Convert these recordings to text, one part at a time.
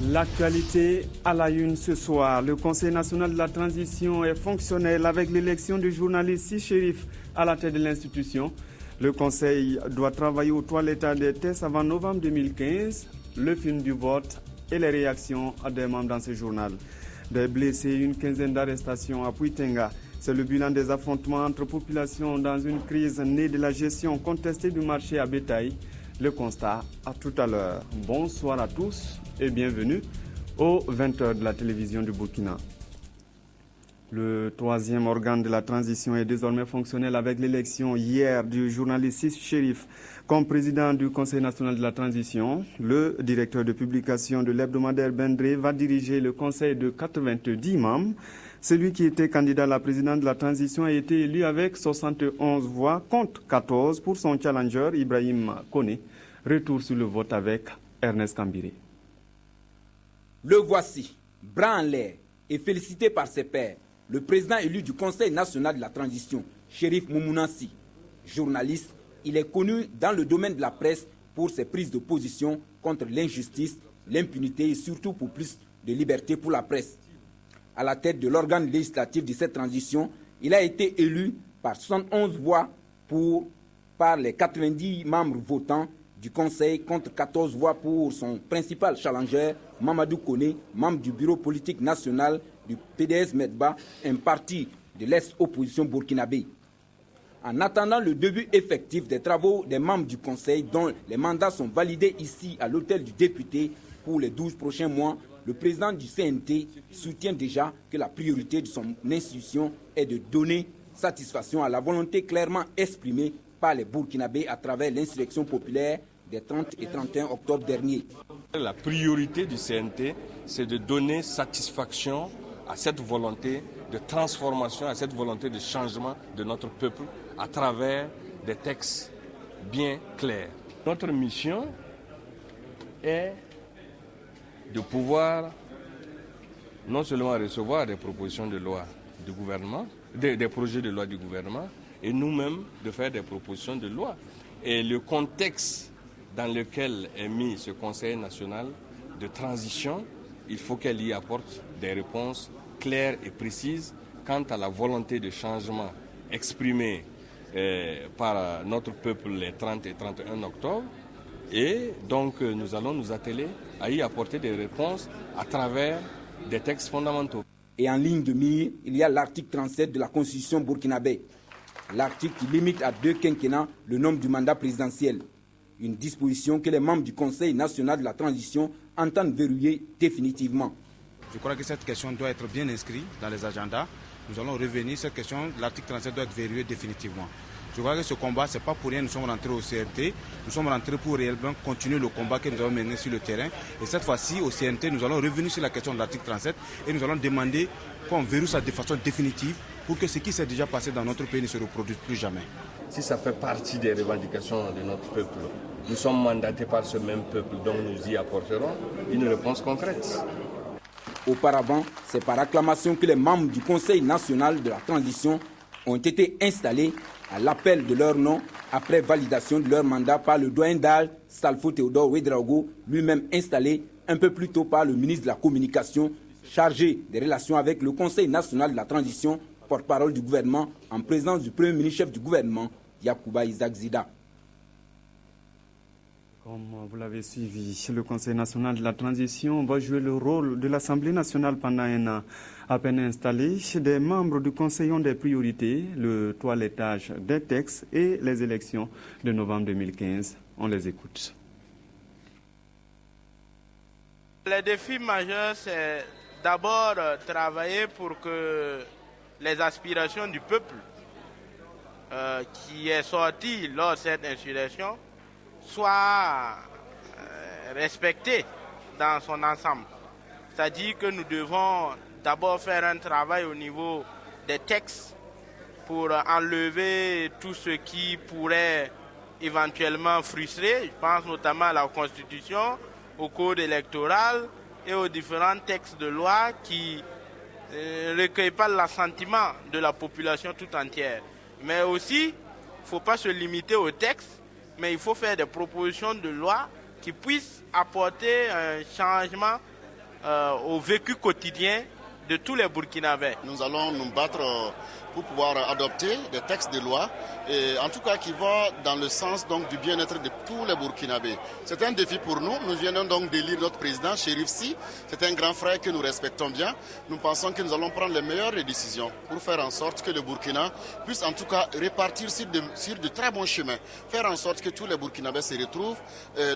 L'actualité à la une ce soir. Le Conseil national de la transition est fonctionnel avec l'élection du journaliste Si Chérif à la tête de l'institution. Le Conseil doit travailler au toilettage des tests avant novembre 2015. Le film du vote et les réactions des membres dans ce journal. Des blessés, une quinzaine d'arrestations à Puitenga. C'est le bilan des affrontements entre populations dans une crise née de la gestion contestée du marché à bétail. Le constat à tout à l'heure. Bonsoir à tous et bienvenue aux 20h de la télévision du Burkina. Le troisième organe de la transition est désormais fonctionnel avec l'élection hier du journaliste Si Chérif comme président du Conseil national de la transition. Le directeur de publication de l'hebdomadaire Bendré va diriger le conseil de 90 membres. Celui qui était candidat à la présidence de la transition a été élu avec 71 voix contre 14 pour son challenger Ibrahim Koné. Retour sur le vote avec Ernest Kambiré. Le voici, bras en l'air et félicité par ses pairs, le président élu du Conseil national de la transition, Chérif Moumounansi. Journaliste, il est connu dans le domaine de la presse pour ses prises de position contre l'injustice, l'impunité et surtout pour plus de liberté pour la presse. À la tête de l'organe législatif de cette transition, il a été élu par 71 voix par les 90 membres votants du Conseil contre 14 voix pour son principal challenger, Mamadou Koné, membre du bureau politique national du PDS Medba, un parti de l'ex-opposition burkinabé. En attendant le début effectif des travaux des membres du Conseil, dont les mandats sont validés ici à l'hôtel du député pour les 12 prochains mois, le président du CNT soutient déjà que la priorité de son institution est de donner satisfaction à la volonté clairement exprimée par les Burkinabés à travers l'insurrection populaire des 30 et 31 octobre dernier. La priorité du CNT, c'est de donner satisfaction à cette volonté de transformation, à cette volonté de changement de notre peuple à travers des textes bien clairs. Notre mission est de pouvoir non seulement recevoir des propositions de loi du gouvernement, des projets de loi du gouvernement, et nous-mêmes de faire des propositions de loi. Et le contexte dans lequel est mis ce Conseil national de transition, il faut qu'elle y apporte des réponses claires et précises quant à la volonté de changement exprimée par notre peuple les 30 et 31 octobre. Et donc nous allons nous atteler à y apporter des réponses à travers des textes fondamentaux. Et en ligne de mire, il y a l'article 37 de la Constitution burkinabé. L'article qui limite à 2 quinquennats le nombre du mandat présidentiel. Une disposition que les membres du Conseil national de la transition entendent verrouiller définitivement. Je crois que cette question doit être bien inscrite dans les agendas. Nous allons revenir, cette question, l'article 37 doit être verrouillé définitivement. Je crois que ce combat, ce n'est pas pour rien, nous sommes rentrés au CNT. Nous sommes rentrés pour réellement continuer le combat que nous avons mené sur le terrain. Et cette fois-ci, au CNT, nous allons revenir sur la question de l'article 37 et nous allons demander qu'on verrouille ça de façon définitive pour que ce qui s'est déjà passé dans notre pays ne se reproduise plus jamais. Si ça fait partie des revendications de notre peuple, nous sommes mandatés par ce même peuple, donc nous y apporterons une réponse concrète. Auparavant, c'est par acclamation que les membres du Conseil national de la transition ont été installés à l'appel de leur nom après validation de leur mandat par le doyen d'âge Salfo Théodore Ouédraogo, lui-même installé un peu plus tôt par le ministre de la Communication, chargé des relations avec le Conseil national de la transition, porte-parole du gouvernement, en présence du premier ministre-chef du gouvernement, Yacouba Isaac Zida. Comme vous l'avez suivi, le Conseil national de la transition va jouer le rôle de l'Assemblée nationale pendant un an. À peine installés, des membres du Conseil ont des priorités, le toilettage des textes et les élections de novembre 2015. On les écoute. Les défis majeurs, c'est d'abord travailler pour que les aspirations du peuple qui est sorti lors de cette insurrection soit respecté dans son ensemble. C'est-à-dire que nous devons d'abord faire un travail au niveau des textes pour enlever tout ce qui pourrait éventuellement frustrer. Je pense notamment à la Constitution, au code électoral et aux différents textes de loi qui ne recueillent pas l'assentiment de la population tout entière. Mais aussi, il ne faut pas se limiter aux textes, mais il faut faire des propositions de loi qui puissent apporter un changement au vécu quotidien de tous les Burkinabés. Nous allons nous battre pour pouvoir adopter des textes de loi, et en tout cas qui vont dans le sens donc du bien-être de tous les Burkinabés. C'est un défi pour nous. Nous venons donc d'élire notre président, Chérif Sy. C'est un grand frère que nous respectons bien. Nous pensons que nous allons prendre les meilleures décisions pour faire en sorte que le Burkina puisse en tout cas repartir sur de très bons chemins. Faire en sorte que tous les Burkinabés se retrouvent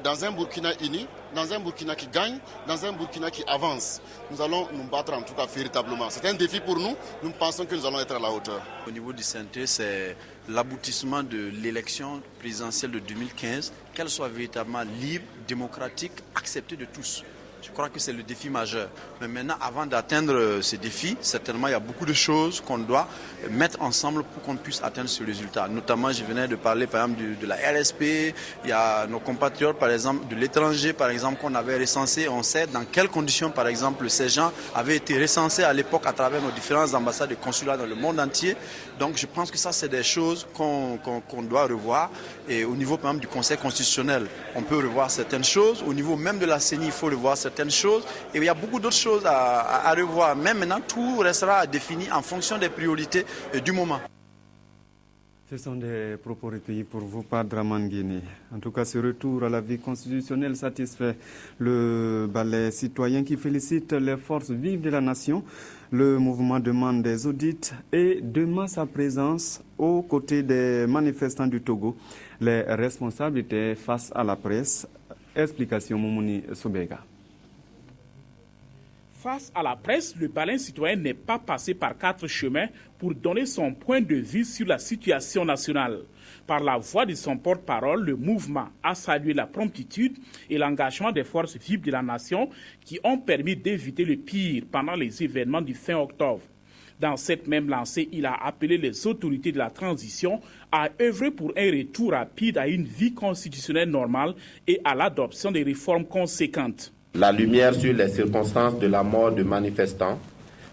dans un Burkina uni, dans un Burkina qui gagne, dans un Burkina qui avance. Nous allons nous battre en tout cas véritablement. C'est un défi pour nous. Nous pensons que nous allons être à la hauteur. Au niveau du CNT, c'est l'aboutissement de l'élection présidentielle de 2015, qu'elle soit véritablement libre, démocratique, acceptée de tous. Je crois que c'est le défi majeur. Mais maintenant, avant d'atteindre ce défi, certainement, il y a beaucoup de choses qu'on doit mettre ensemble pour qu'on puisse atteindre ce résultat. Notamment, je venais de parler, par exemple, de la RSP. Il y a nos compatriotes, par exemple, de l'étranger, par exemple, qu'on avait recensé. On sait dans quelles conditions, par exemple, ces gens avaient été recensés à l'époque à travers nos différentes ambassades et consulats dans le monde entier. Donc, je pense que ça, c'est des choses qu'on doit revoir. Et au niveau, par exemple, du Conseil constitutionnel, on peut revoir certaines choses. Au niveau même de la CENI, il faut revoir certaines choses. Et il y a beaucoup d'autres choses à revoir. Mais maintenant, tout restera défini en fonction des priorités du moment. Ce sont des propos recueillis pour vous par Dramane Guéné. En tout cas, ce retour à la vie constitutionnelle satisfait le ballet citoyen qui félicite les forces vives de la nation. Le mouvement demande des audits et demande sa présence aux côtés des manifestants du Togo. Les responsables étaient face à la presse. Explication Moumouni Soubega. Face à la presse, le ballet citoyen n'est pas passé par 4 chemins pour donner son point de vue sur la situation nationale. Par la voix de son porte-parole, le mouvement a salué la promptitude et l'engagement des forces vives de la nation qui ont permis d'éviter le pire pendant les événements du fin octobre. Dans cette même lancée, il a appelé les autorités de la transition à œuvrer pour un retour rapide à une vie constitutionnelle normale et à l'adoption des réformes conséquentes. La lumière sur les circonstances de la mort de manifestants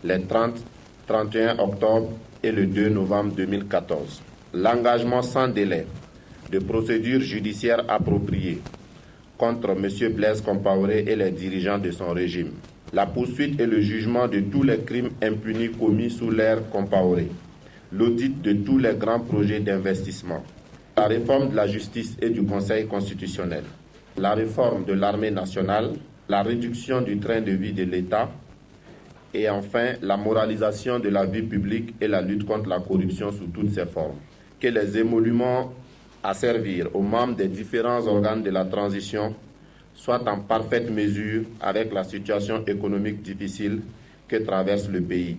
les 30, 31 octobre et le 2 novembre 2014. L'engagement sans délai de procédures judiciaires appropriées contre M. Blaise Compaoré et les dirigeants de son régime. La poursuite et le jugement de tous les crimes impunis commis sous l'ère Compaoré. L'audit de tous les grands projets d'investissement. La réforme de la justice et du Conseil constitutionnel. La réforme de l'armée nationale. La réduction du train de vie de l'État et enfin la moralisation de la vie publique et la lutte contre la corruption sous toutes ses formes. Que les émoluments à servir aux membres des différents organes de la transition soient en parfaite mesure avec la situation économique difficile que traverse le pays.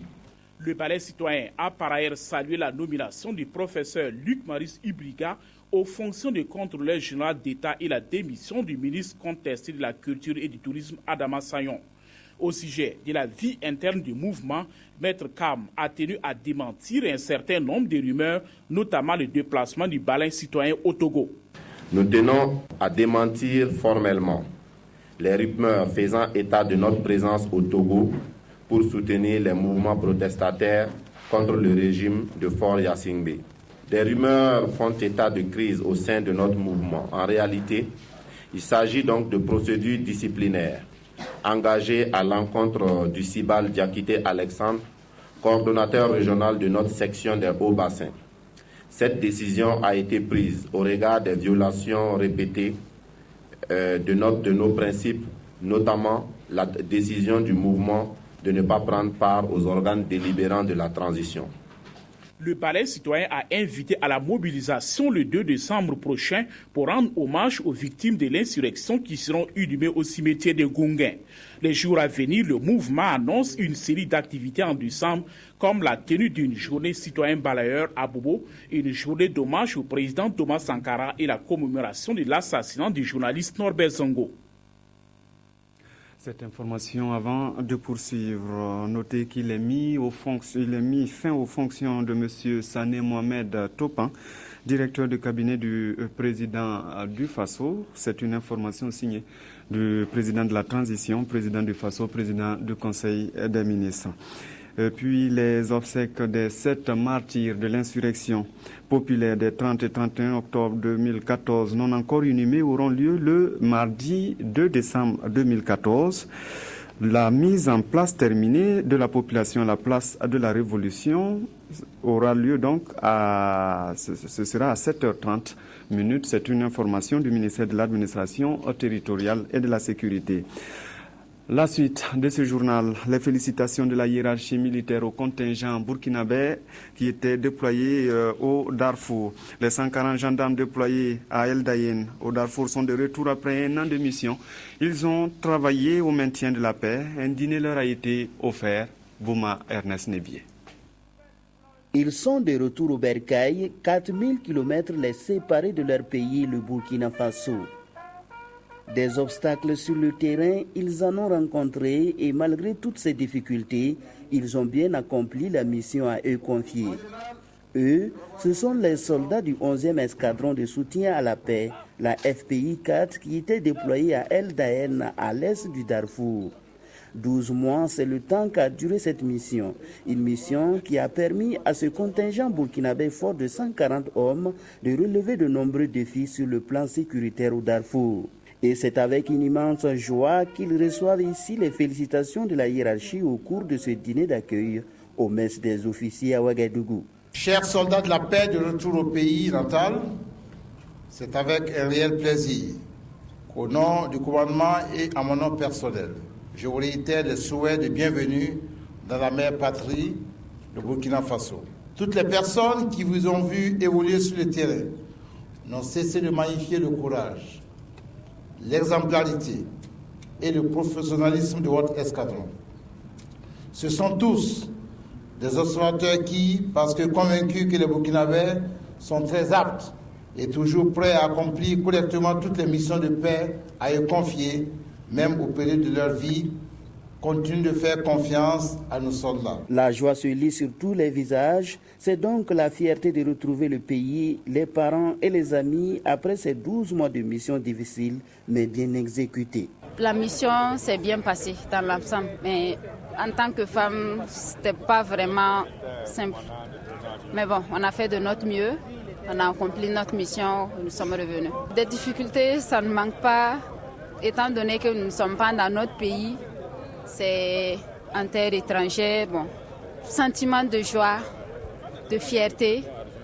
Le ballet citoyen a par ailleurs salué la nomination du professeur Luc Maurice Ibriga aux fonctions de contrôleur général d'État et la démission du ministre contesté de la Culture et du Tourisme Adama Sayon. Au sujet de la vie interne du mouvement, Maître Kam a tenu à démentir un certain nombre de rumeurs, notamment le déplacement du ballet citoyen au Togo. Nous tenons à démentir formellement les rumeurs faisant état de notre présence au Togo pour soutenir les mouvements protestataires contre le régime de Faure Gnassingbé. Des rumeurs font état de crise au sein de notre mouvement. En réalité, il s'agit donc de procédures disciplinaires engagées à l'encontre du Cibal Diakité Alexandre, coordonnateur régional de notre section des Hauts-Bassins. Cette décision a été prise au regard des violations répétées de nos principes, notamment la décision du mouvement de ne pas prendre part aux organes délibérants de la transition. Le ballet citoyen a invité à la mobilisation le 2 décembre prochain pour rendre hommage aux victimes de l'insurrection qui seront inhumées au cimetière de Gounguin. Les jours à venir, le mouvement annonce une série d'activités en décembre, comme la tenue d'une journée citoyen balayeur à Bobo, une journée d'hommage au président Thomas Sankara et la commémoration de l'assassinat du journaliste Norbert Zongo. Cette information avant de poursuivre, notez qu'il est mis fin aux fonctions de M. Sané Mohamed Topan, directeur de cabinet du président du FASO. C'est une information signée du président de la transition, président du FASO, président du Conseil des ministres. Puis les obsèques des 7 martyrs de l'insurrection populaire des 30 et 31 octobre 2014 non encore inhumés auront lieu le mardi 2 décembre 2014. La mise en place terminée de la population à la place de la Révolution aura lieu donc ce sera à 7h30. C'est une information du ministère de l'Administration territoriale et de la Sécurité. La suite de ce journal, les félicitations de la hiérarchie militaire au contingent burkinabé qui était déployé au Darfour. Les 140 gendarmes déployés à El Dayen au Darfour sont de retour après un an de mission. Ils ont travaillé au maintien de la paix. Un dîner leur a été offert. Bouma Ernest Nebier. Ils sont de retour au Bercail, 4000 km les séparés de leur pays, le Burkina Faso. Des obstacles sur le terrain, ils en ont rencontré et malgré toutes ces difficultés, ils ont bien accompli la mission à eux confiée. Eux, ce sont les soldats du 11e escadron de soutien à la paix, la FPI 4, qui était déployée à El Dayen, à l'est du Darfour. 12 mois, c'est le temps qu'a duré cette mission. Une mission qui a permis à ce contingent burkinabé fort de 140 hommes de relever de nombreux défis sur le plan sécuritaire au Darfour. Et c'est avec une immense joie qu'ils reçoivent ici les félicitations de la hiérarchie au cours de ce dîner d'accueil au mess des officiers à Ouagadougou. Chers soldats de la paix de retour au pays natal, c'est avec un réel plaisir qu'au nom du gouvernement et à mon nom personnel, je vous réitère le souhait de bienvenue dans la mère patrie, le Burkina Faso. Toutes les personnes qui vous ont vu évoluer sur le terrain n'ont cessé de magnifier le courage, l'exemplarité et le professionnalisme de votre escadron. Ce sont tous des observateurs qui, parce que convaincus que les Burkinabés sont très aptes et toujours prêts à accomplir correctement toutes les missions de paix à eux confiées, même au péril de leur vie, continuent de faire confiance à nos soldats. La joie se lit sur tous les visages. C'est donc la fierté de retrouver le pays, les parents et les amis après ces 12 mois de mission difficile, mais bien exécutée. La mission s'est bien passée dans l'ensemble, mais en tant que femme, c'était pas vraiment simple. Mais bon, on a fait de notre mieux, on a accompli notre mission, nous sommes revenus. Des difficultés, ça ne manque pas, étant donné que nous ne sommes pas dans notre pays, c'est en terre étrangère. Bon, sentiment de joie, de fierté,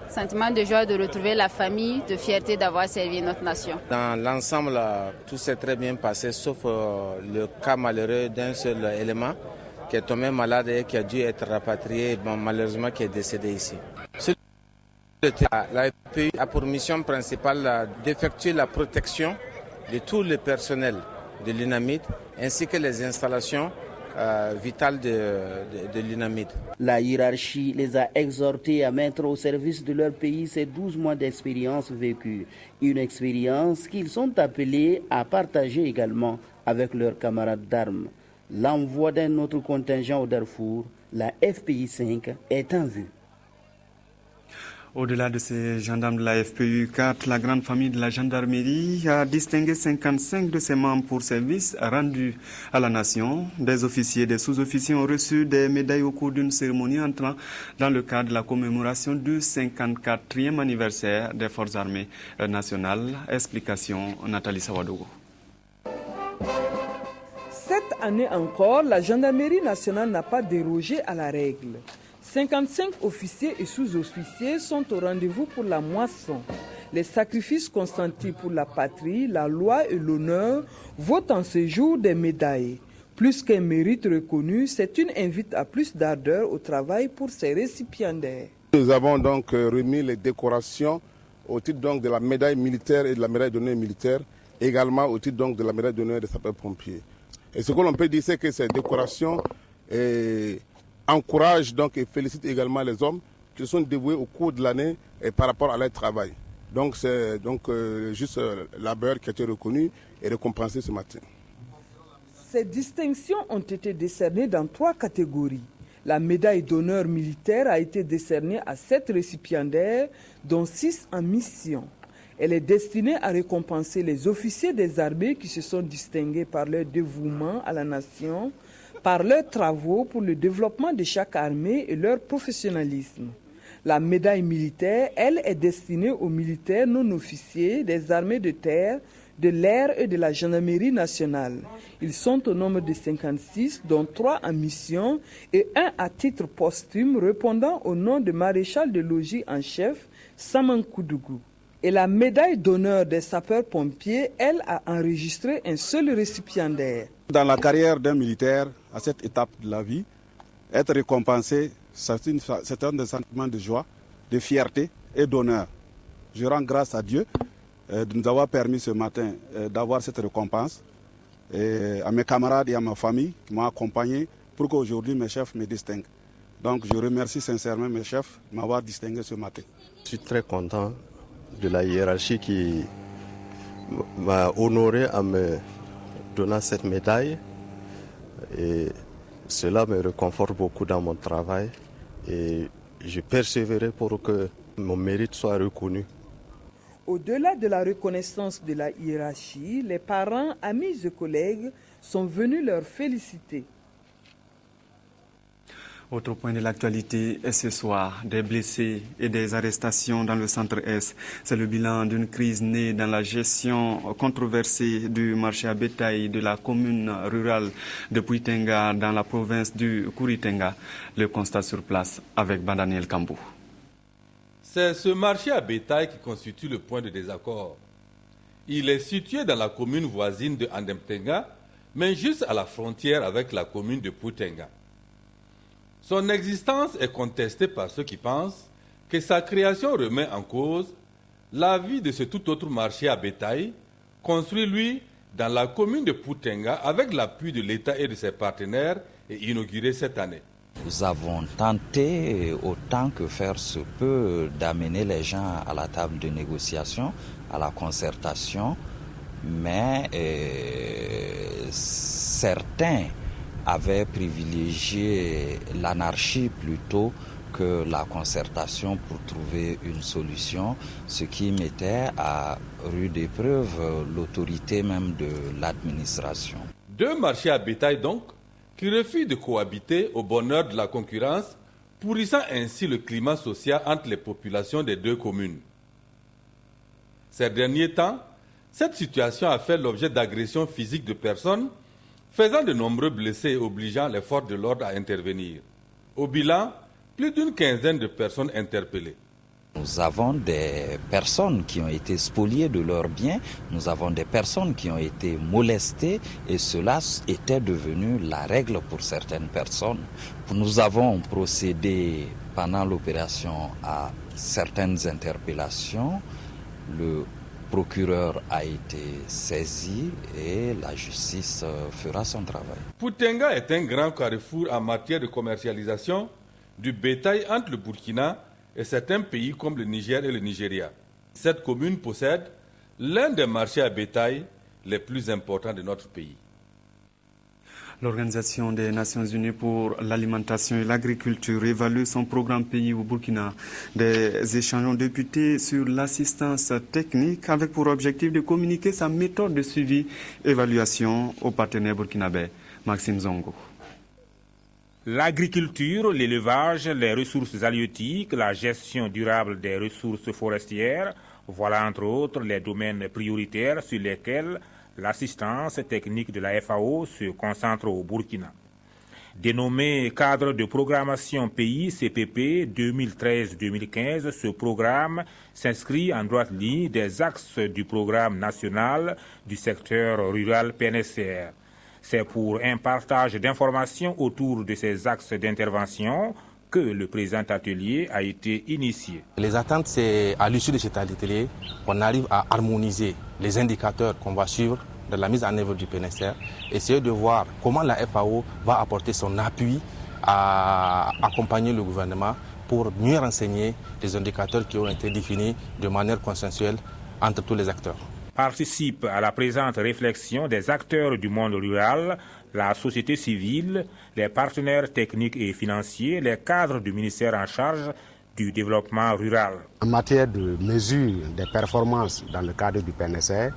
sentiment de joie de retrouver la famille, de fierté d'avoir servi notre nation. Dans l'ensemble, tout s'est très bien passé, sauf le cas malheureux d'un seul élément qui est tombé malade et qui a dû être rapatrié, bon, malheureusement qui est décédé ici. La FPI a pour mission principale d'effectuer la protection de tout le personnel de l'UNAMID ainsi que les installations vitales de l'UNAMID. La hiérarchie les a exhortés à mettre au service de leur pays ces 12 mois d'expérience vécue. Une expérience qu'ils sont appelés à partager également avec leurs camarades d'armes. L'envoi d'un autre contingent au Darfour, la FPI 5, est en vue. Au-delà de ces gendarmes de la FPU 4, la grande famille de la gendarmerie a distingué 55 de ses membres pour service rendus à la nation. Des officiers et des sous-officiers ont reçu des médailles au cours d'une cérémonie entrant dans le cadre de la commémoration du 54e anniversaire des Forces armées nationales. Explication Nathalie Sawadogo. Cette année encore, la gendarmerie nationale n'a pas dérogé à la règle. 55 officiers et sous-officiers sont au rendez-vous pour la moisson. Les sacrifices consentis pour la patrie, la loi et l'honneur vaut en ce jour des médailles. Plus qu'un mérite reconnu, c'est une invite à plus d'ardeur au travail pour ces récipiendaires. Nous avons donc remis les décorations au titre donc de la médaille militaire et de la médaille d'honneur militaire, également au titre donc de la médaille d'honneur des sapeurs-pompiers. Et ce que l'on peut dire, c'est que ces décorations encouragent donc et félicitent également les hommes qui sont dévoués au cours de l'année par rapport à leur travail. Donc c'est juste labeur qui a été reconnu et récompensé ce matin. Ces distinctions ont été décernées dans 3 catégories. La médaille d'honneur militaire a été décernée à 7 récipiendaires, dont 6 en mission. Elle est destinée à récompenser les officiers des armées qui se sont distingués par leur dévouement à la nation, par leurs travaux pour le développement de chaque armée et leur professionnalisme. La médaille militaire, elle, est destinée aux militaires non officiers des armées de terre de l'air et de la gendarmerie nationale. Ils sont au nombre de 56, dont 3 en mission et 1 à titre posthume répondant au nom de maréchal de logis en chef, Saman Koudougou. Et la médaille d'honneur des sapeurs-pompiers, elle, a enregistré un seul récipiendaire. Dans la carrière d'un militaire, à cette étape de la vie, être récompensé, c'est un sentiment de joie, de fierté et d'honneur. Je rends grâce à Dieu de nous avoir permis ce matin d'avoir cette récompense, et à mes camarades et à ma famille qui m'ont accompagné pour qu'aujourd'hui mes chefs me distinguent. Donc je remercie sincèrement mes chefs de m'avoir distingué ce matin. Je suis très content de la hiérarchie qui m'a honoré en me donnant cette médaille, et cela me réconforte beaucoup dans mon travail et je persévérerai pour que mon mérite soit reconnu. Au-delà de la reconnaissance de la hiérarchie, les parents, amis et collègues sont venus leur féliciter. Autre point de l'actualité est ce soir, des blessés et des arrestations dans le centre-Est. C'est le bilan d'une crise née dans la gestion controversée du marché à bétail de la commune rurale de Puitenga dans la province du Kuritenga. Le constat sur place avec Daniel Kambou. C'est ce marché à bétail qui constitue le point de désaccord. Il est situé dans la commune voisine de Andemtenga, mais juste à la frontière avec la commune de Puitenga. Son existence est contestée par ceux qui pensent que sa création remet en cause la vie de ce tout autre marché à bétail, construit lui dans la commune de Puitenga avec l'appui de l'État et de ses partenaires et inauguré cette année. Nous avons tenté autant que faire se peut d'amener les gens à la table de négociation, à la concertation, mais certains avaient privilégié l'anarchie plutôt que la concertation pour trouver une solution, ce qui mettait à rude épreuve l'autorité même de l'administration. 2 marchés à bétail donc, qui refusent de cohabiter au bonheur de la concurrence, pourrissant ainsi le climat social entre les populations des 2 communes. Ces derniers temps, cette situation a fait l'objet d'agressions physiques de personnes, faisant de nombreux blessés et obligeant les forces de l'ordre à intervenir. Au bilan, plus d'une quinzaine de personnes interpellées. Nous avons des personnes qui ont été spoliées de leurs biens, nous avons des personnes qui ont été molestées et cela était devenu la règle pour certaines personnes. Nous avons procédé pendant l'opération à certaines interpellations. Le procureur a été saisi et la justice fera son travail. Puitenga est un grand carrefour en matière de commercialisation du bétail entre le Burkina et certains pays comme le Niger et le Nigeria. Cette commune possède l'un des marchés à bétail les plus importants de notre pays. L'Organisation des Nations Unies pour l'alimentation et l'agriculture évalue son programme pays au Burkina. Des échanges ont débuté sur l'assistance technique avec pour objectif de communiquer sa méthode de suivi-évaluation aux partenaires burkinabés. Maxime Zongo. L'agriculture, l'élevage, les ressources halieutiques, la gestion durable des ressources forestières, voilà entre autres les domaines prioritaires sur lesquels l'assistance technique de la FAO se concentre au Burkina. Dénommé cadre de programmation pays CPP 2013-2015, ce programme s'inscrit en droite ligne des axes du programme national du secteur rural PNSR. C'est pour un partage d'informations autour de ces axes d'intervention que le présent atelier a été initié. Les attentes, c'est à l'issue de cet atelier qu'on arrive à harmoniser les indicateurs qu'on va suivre dans la mise en œuvre du PNSR, essayer de voir comment la FAO va apporter son appui à accompagner le gouvernement pour mieux renseigner les indicateurs qui ont été définis de manière consensuelle entre tous les acteurs. Participent à la présente réflexion des acteurs du monde rural, la société civile, les partenaires techniques et financiers, les cadres du ministère en charge du développement rural. En matière de mesure des performances dans le cadre du PNSR,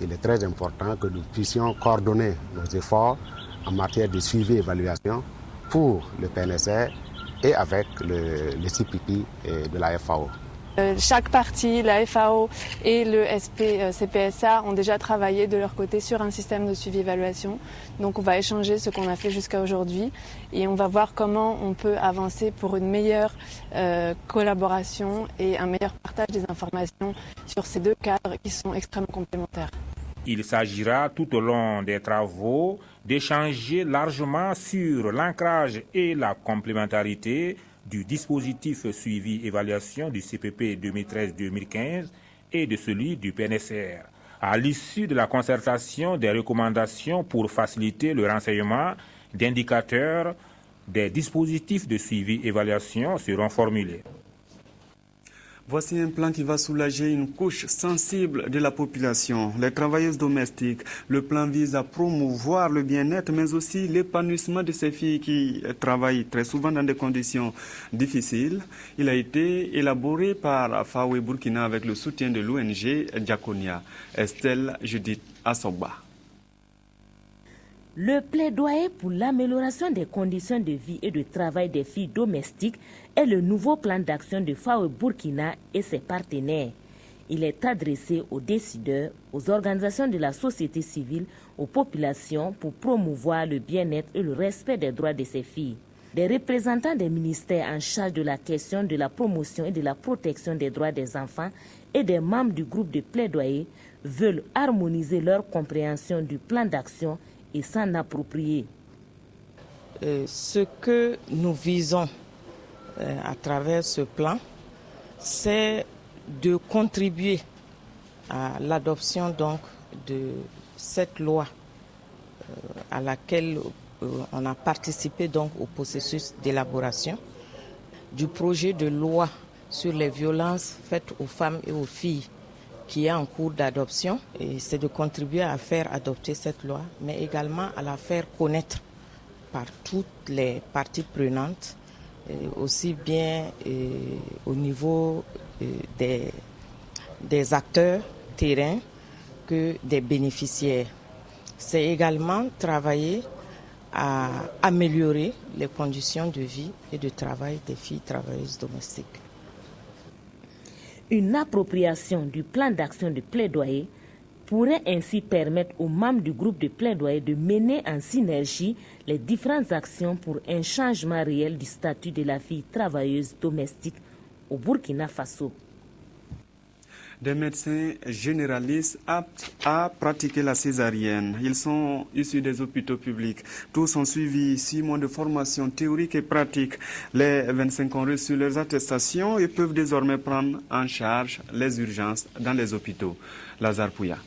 il est très important que nous puissions coordonner nos efforts en matière de suivi et évaluation pour le PNSR et avec le CPP de la FAO. Chaque partie, la FAO et le CPSA ont déjà travaillé de leur côté sur un système de suivi-évaluation. Donc on va échanger ce qu'on a fait jusqu'à aujourd'hui et on va voir comment on peut avancer pour une meilleure collaboration et un meilleur partage des informations sur ces deux cadres qui sont extrêmement complémentaires. Il s'agira tout au long des travaux d'échanger largement sur l'ancrage et la complémentarité du dispositif suivi-évaluation du CPP 2013-2015 et de celui du PNSR. À l'issue de la concertation, des recommandations pour faciliter le renseignement d'indicateurs des dispositifs de suivi-évaluation seront formulés. Voici un plan qui va soulager une couche sensible de la population, les travailleuses domestiques. Le plan vise à promouvoir le bien-être, mais aussi l'épanouissement de ces filles qui travaillent très souvent dans des conditions difficiles. Il a été élaboré par FAO et Burkina avec le soutien de l'ONG Diaconia. Estelle Judith Assoba. Le plaidoyer pour l'amélioration des conditions de vie et de travail des filles domestiques est le nouveau plan d'action de FAO Burkina et ses partenaires. Il est adressé aux décideurs, aux organisations de la société civile, aux populations pour promouvoir le bien-être et le respect des droits de ces filles. Des représentants des ministères en charge de la question de la promotion et de la protection des droits des enfants et des membres du groupe de plaidoyer veulent harmoniser leur compréhension du plan d'action et s'en approprier. Ce que nous visons à travers ce plan, c'est de contribuer à l'adoption donc de cette loi à laquelle on a participé donc au processus d'élaboration du projet de loi sur les violences faites aux femmes et aux filles qui est en cours d'adoption, et c'est de contribuer à faire adopter cette loi, mais également à la faire connaître par toutes les parties prenantes, aussi bien au niveau des acteurs terrain que des bénéficiaires. C'est également travailler à améliorer les conditions de vie et de travail des filles travailleuses domestiques. Une appropriation du plan d'action de plaidoyer pourrait ainsi permettre aux membres du groupe de plaidoyer de mener en synergie les différentes actions pour un changement réel du statut de la fille travailleuse domestique au Burkina Faso. Des médecins généralistes aptes à pratiquer la césarienne. Ils sont issus des hôpitaux publics. Tous ont suivi 6 mois de formation théorique et pratique. Les 25 ont reçu leurs attestations et peuvent désormais prendre en charge les urgences dans les hôpitaux. Lazare Pouya.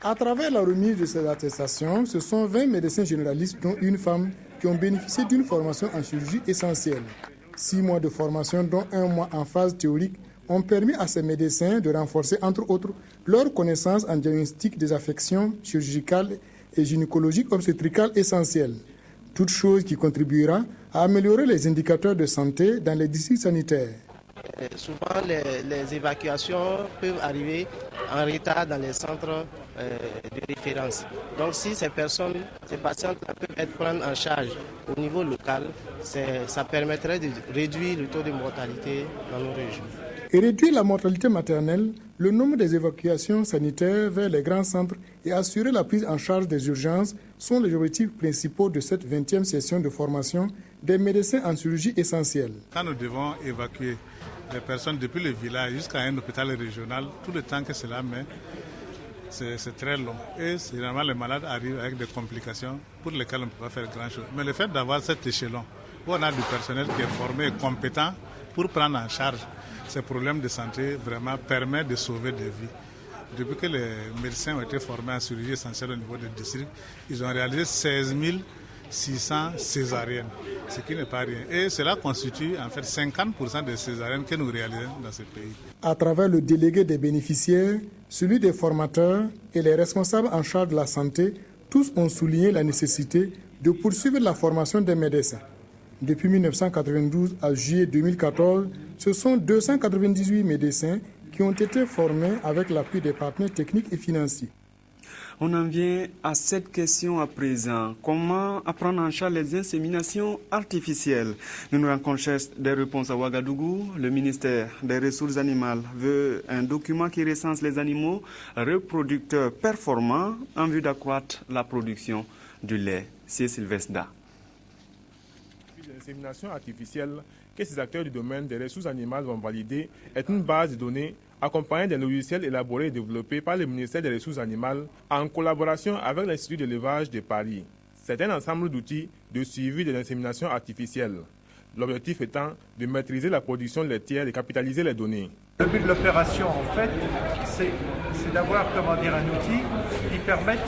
À travers la remise de ces attestations, ce sont 20 médecins généralistes, dont une femme, qui ont bénéficié d'une formation en chirurgie essentielle. 6 mois de formation, dont 1 mois en phase théorique, ont permis à ces médecins de renforcer, entre autres, leurs connaissances en diagnostic des affections chirurgicales et gynécologiques obstétricales essentielles. Toute chose qui contribuera à améliorer les indicateurs de santé dans les districts sanitaires. Souvent, les évacuations peuvent arriver en retard dans les centres de référence. Donc, si ces patientes peuvent être prises en charge au niveau local, ça permettrait de réduire le taux de mortalité dans nos régions. Et réduire la mortalité maternelle, le nombre des évacuations sanitaires vers les grands centres et assurer la prise en charge des urgences sont les objectifs principaux de cette 20e session de formation des médecins en chirurgie essentielle. Quand nous devons évacuer les personnes depuis le village jusqu'à un hôpital régional, tout le temps que cela met, c'est très long. Et généralement, les malades arrivent avec des complications pour lesquelles on ne peut pas faire grand-chose. Mais le fait d'avoir cet échelon, où on a du personnel qui est formé et compétent pour prendre en charge ces problèmes de santé, vraiment permet de sauver des vies. Depuis que les médecins ont été formés en chirurgie essentielle au niveau des districts, ils ont réalisé 16 600 césariennes, ce qui n'est pas rien. Et cela constitue en fait 50% des césariennes que nous réalisons dans ce pays. À travers le délégué des bénéficiaires, celui des formateurs et les responsables en charge de la santé, tous ont souligné la nécessité de poursuivre la formation des médecins. Depuis 1992 à juillet 2014, ce sont 298 médecins qui ont été formés avec l'appui des partenaires techniques et financiers. On en vient à cette question à présent. Comment prendre en charge les inséminations artificielles? Une rencontre des réponses à Ouagadougou. Le ministère des Ressources animales veut un document qui recense les animaux reproducteurs performants en vue d'accroître la production du lait. C'est Sylvestre. L'insémination artificielle que ces acteurs du domaine des ressources animales vont valider est une base de données accompagnée des logiciels élaborés et développés par le ministère des Ressources animales en collaboration avec l'Institut d'élevage de Paris. C'est un ensemble d'outils de suivi de l'insémination artificielle. L'objectif étant de maîtriser la production laitière et capitaliser les données. Le but de l'opération, en fait, c'est d'avoir un outil qui permette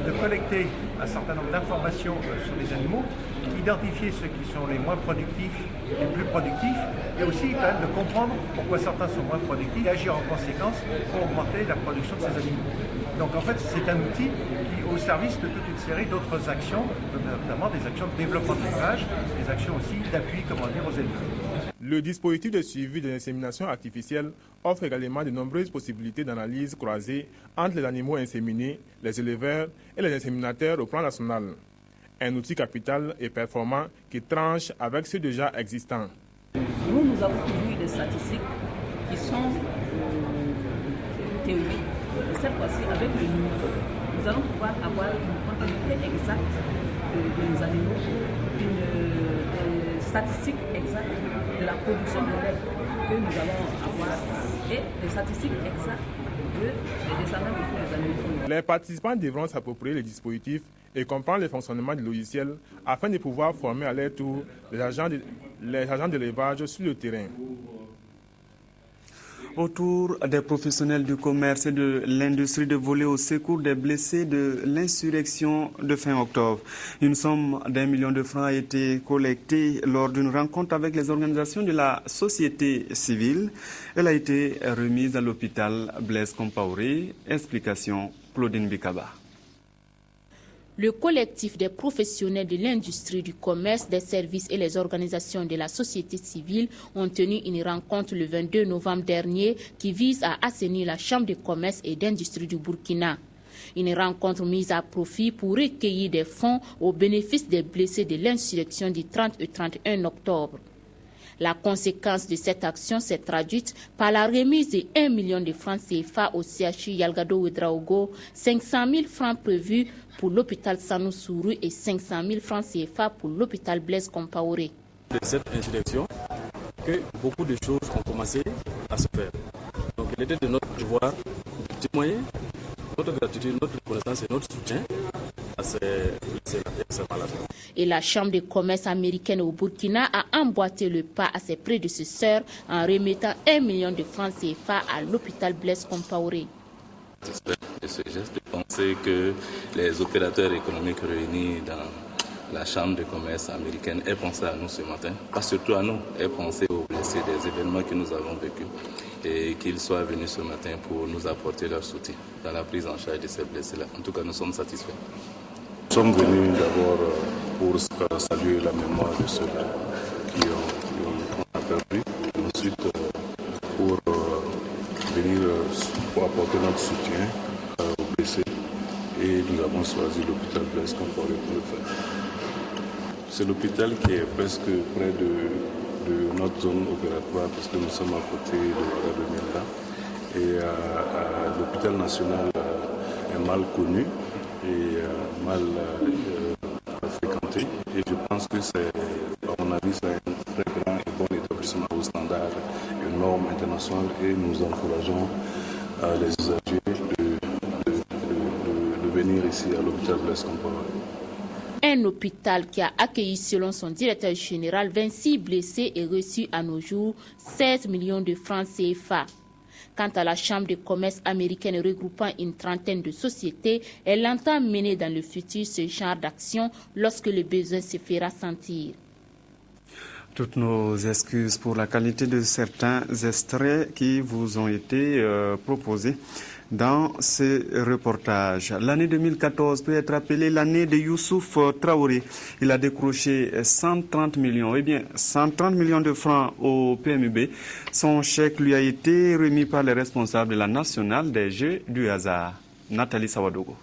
de collecter un certain nombre d'informations sur les animaux, identifier ceux qui sont les moins productifs, les plus productifs, et aussi quand même de comprendre pourquoi certains sont moins productifs et agir en conséquence pour augmenter la production de ces animaux. Donc en fait, c'est un outil qui est au service de toute une série d'autres actions, notamment des actions de développement de l'élevage, des actions aussi d'appui, aux éleveurs. Le dispositif de suivi de l'insémination artificielle offre également de nombreuses possibilités d'analyse croisée entre les animaux inséminés, les éleveurs et les inséminateurs au plan national. Un outil capital et performant qui tranche avec ceux déjà existants. Nous avons toujours des statistiques qui sont théoriques. Cette fois-ci, avec le numérique, nous allons pouvoir avoir une quantité exacte de nos animaux, une statistique exacte de la production de lait que nous allons avoir et des statistiques exactes des descendants de tous les animaux. Les participants devront s'approprier les dispositifs et comprendre le fonctionnement du logiciel afin de pouvoir former à leur tour les agents de l'élevage sur le terrain. Autour des professionnels du commerce et de l'industrie de voler au secours des blessés de l'insurrection de fin octobre. Une somme d'1 million de francs a été collectée lors d'une rencontre avec les organisations de la société civile. Elle a été remise à l'hôpital Blaise Compaoré. Explication Claudine Bikaba. Le collectif des professionnels de l'industrie du commerce, des services et les organisations de la société civile ont tenu une rencontre le 22 novembre dernier qui vise à assainir la Chambre de commerce et d'industrie du Burkina. Une rencontre mise à profit pour recueillir des fonds au bénéfice des blessés de l'insurrection du 30 et 31 octobre. La conséquence de cette action s'est traduite par la remise de 1 million de francs CFA au CHU Yalgado Ouedraogo, 500 000 francs prévus pour l'hôpital Sanou Sourou et 500 000 francs CFA pour l'hôpital Blaise Compaoré. De cette insurrection, que beaucoup de choses ont commencé à se faire. Donc il était de notre devoir de témoigner notre gratitude, notre reconnaissance et notre soutien à ces malades. Et la Chambre de commerce américaine au Burkina a emboîté le pas à ses prédécesseurs en remettant 1 million de francs CFA à l'hôpital Blaise Compaoré. De ce geste de penser que les opérateurs économiques réunis dans la Chambre de commerce américaine aient pensé à nous ce matin, pas surtout à nous, aient pensé aux blessés des événements que nous avons vécus et qu'ils soient venus ce matin pour nous apporter leur soutien dans la prise en charge de ces blessés-là. En tout cas, nous sommes satisfaits. Nous sommes venus d'abord pour saluer la mémoire de ceux-là qui ont perdu, ensuite pour venir pour apporter notre soutien aux blessés et nous avons choisi l'hôpital Blaise Compaoré pour le faire. C'est l'hôpital qui est presque près de notre zone opératoire parce que nous sommes à côté de Ouagadougou et l'hôpital national est mal connu et mal fréquenté et je pense que c'est, à mon avis, c'est un très grand et bon établissement au standard et normes internationales et nous encourageons les usagers de venir ici à l'hôpital Blaise Compaoré. Un hôpital qui a accueilli, selon son directeur général, 26 blessés et reçu à nos jours 16 millions de francs CFA. Quant à la Chambre de commerce américaine regroupant une trentaine de sociétés, elle entend mener dans le futur ce genre d'action lorsque le besoin se fera sentir. Toutes nos excuses pour la qualité de certains extraits qui vous ont été proposés dans ce reportage. L'année 2014 peut être appelée l'année de Youssouf Traoré. Il a décroché 130 millions de francs au PMUB. Son chèque lui a été remis par les responsables de la Nationale des Jeux du hasard. Nathalie Sawadogo.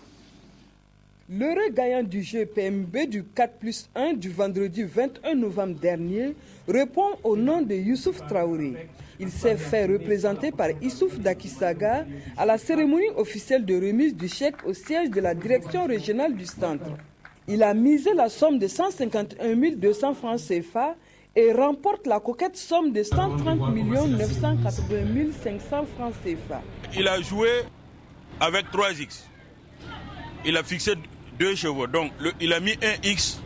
L'heureux gagnant du jeu PMB du 4+1 du vendredi 21 novembre dernier répond au nom de Youssouf Traoré. Il s'est fait représenter par Issouf Dakisaga à la cérémonie officielle de remise du chèque au siège de la direction régionale du centre. Il a misé la somme de 151 200 francs CFA et remporte la coquette somme de 130 980 500 francs CFA. Il a joué avec 3X. Il a fixé 2 chevaux. Donc il a mis un X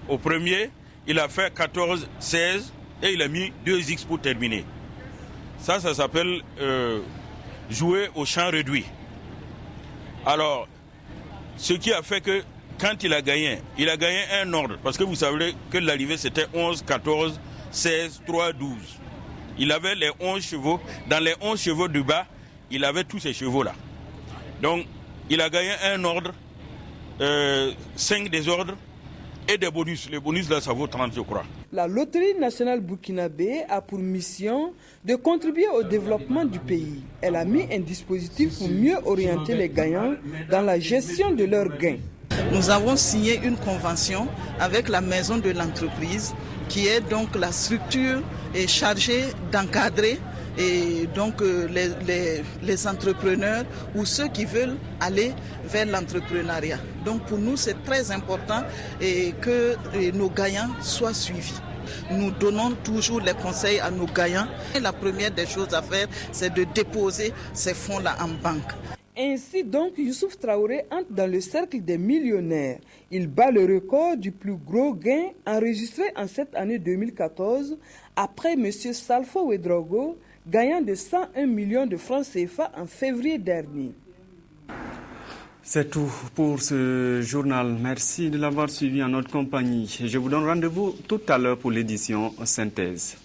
au premier, il a fait 14, 16 et il a mis 2X pour terminer. Ça s'appelle jouer au champ réduit. Alors, ce qui a fait que quand il a gagné un ordre. Parce que vous savez que l'arrivée c'était 11, 14, 16, 3, 12. Il avait les 11 chevaux. Dans les 11 chevaux du bas, il avait tous ces chevaux-là. Donc, il a gagné un ordre, 5 désordres et des bonus. Les bonus là, ça vaut 30, je crois. La Loterie nationale burkinabé a pour mission de contribuer au développement du pays. Elle a mis un dispositif pour mieux orienter les gagnants dans la gestion de leurs gains. Nous avons signé une convention avec la maison de l'entreprise qui est donc la structure est chargée d'encadrer et donc les entrepreneurs ou ceux qui veulent aller vers l'entrepreneuriat. Donc pour nous c'est très important que nos gagnants soient suivis. Nous donnons toujours les conseils à nos gagnants. Et la première des choses à faire, c'est de déposer ces fonds-là en banque. Ainsi donc, Youssouf Traoré entre dans le cercle des millionnaires. Il bat le record du plus gros gain enregistré en cette année 2014 après M. Salfo Ouedraogo, gagnant de 101 millions de francs CFA en février dernier. C'est tout pour ce journal. Merci de l'avoir suivi en notre compagnie. Je vous donne rendez-vous tout à l'heure pour l'édition synthèse.